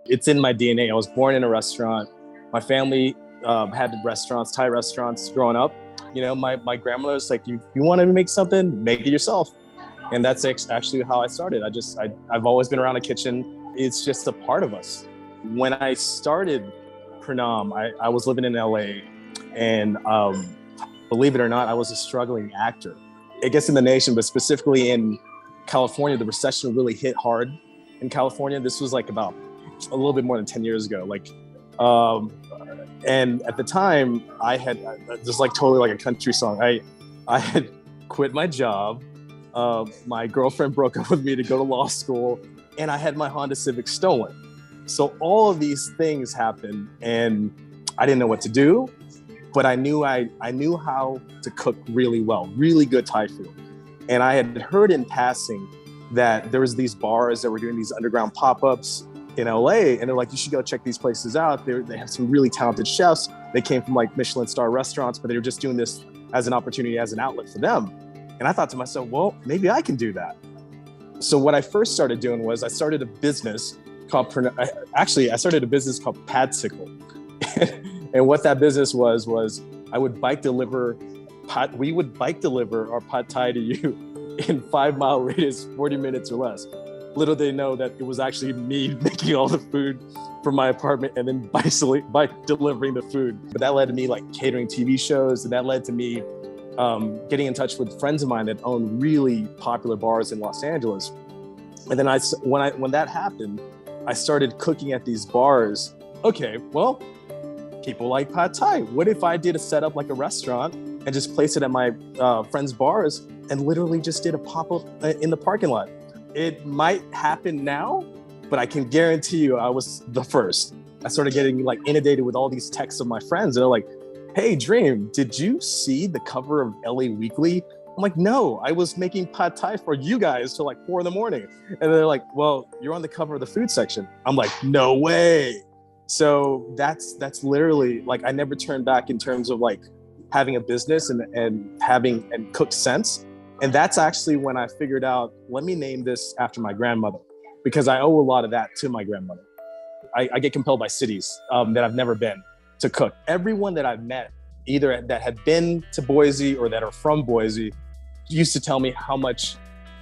It's in my DNA. I was born in a restaurant. My family had restaurants, Thai restaurants growing up. You know, my grandmother was like, you want to make something, make it yourself. And that's actually how I started. I've always been around a kitchen. It's just a part of us. When I started Pranom, I was living in LA, and believe it or not, I was a struggling actor. I guess in the nation, but specifically in California, the recession really hit hard in California. This was like about a little bit more than 10 years ago. And at the time I had just like totally like a country song. I had quit my job. My girlfriend broke up with me to go to law school, and I had my Honda Civic stolen. So all of these things happened, and I didn't know what to do, but I knew how to cook really well, really good Thai food. And I had heard in passing that there was these bars that were doing these underground pop-ups in LA, and they're like, you should go check these places out. They have some really talented chefs. They came from like Michelin star restaurants, but they were just doing this as an opportunity, as an outlet for them. And I thought to myself, well, maybe I can do that. So what I first started doing was I started a business called Padsicle. And what that business was I would bike deliver we would bike deliver our pad thai to you in 5-mile radius, 40 minutes or less. Little they know that it was actually me making all the food from my apartment and then bike delivering the food. But that led to me like catering TV shows, and that led to me getting in touch with friends of mine that own really popular bars in Los Angeles. And then when that happened, I started cooking at these bars. Okay, well, people like pad thai. What if I did a setup like a restaurant and just place it at my friends' bars and literally just did a pop-up in the parking lot? It might happen now, but I can guarantee you I was the first. I started getting like inundated with all these texts of my friends, and they're like, hey, Dream, did you see the cover of LA Weekly? I'm like, no, I was making pad thai for you guys till like 4 a.m. And they're like, well, you're on the cover of the food section. I'm like, no way. So that's literally like, I never turned back in terms of like having a business and cooked sense. And that's actually when I figured out, let me name this after my grandmother, because I owe a lot of that to my grandmother. I get compelled by cities that I've never been to cook. Everyone that I've met, either that had been to Boise or that are from Boise, used to tell me how much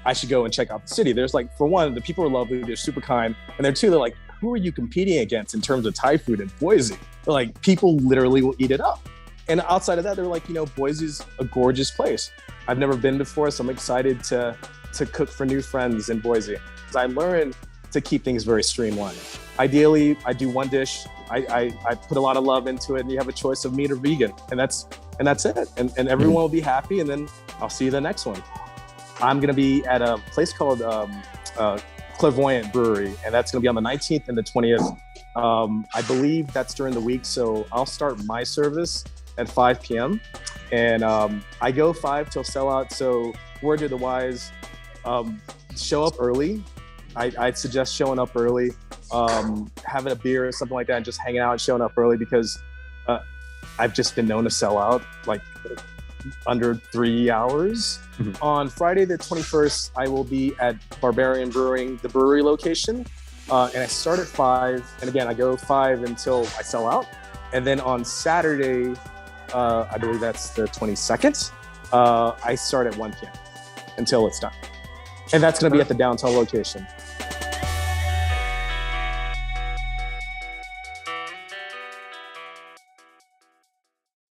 I should go and check out the city. There's like, for one, the people are lovely, they're super kind. And then two, they're like, who are you competing against in terms of Thai food in Boise? They're like, people literally will eat it up. And outside of that, they're like, Boise's a gorgeous place. I've never been before, so I'm excited to cook for new friends in Boise. I learned to keep things very streamlined. Ideally, I do one dish. I put a lot of love into it, and you have a choice of meat or vegan, and that's it. And everyone will be happy, and then I'll see you the next one. I'm gonna be at a place called Clairvoyant Brewery, and that's gonna be on the 19th and the 20th. I believe that's during the week, so I'll start my service at 5 p.m. And I go 5 till sellout. So word to the wise, show up early. I'd suggest showing up early, having a beer or something like that, and just hanging out and showing up early, because I've just been known to sell out like under 3 hours. Mm-hmm. On Friday the 21st, I will be at Barbarian Brewing, the brewery location. And I start at 5. And again, I go 5 until I sell out. And then on Saturday, I believe that's the 22nd, I start at 1 p.m. until it's done. And that's going to be at the downtown location.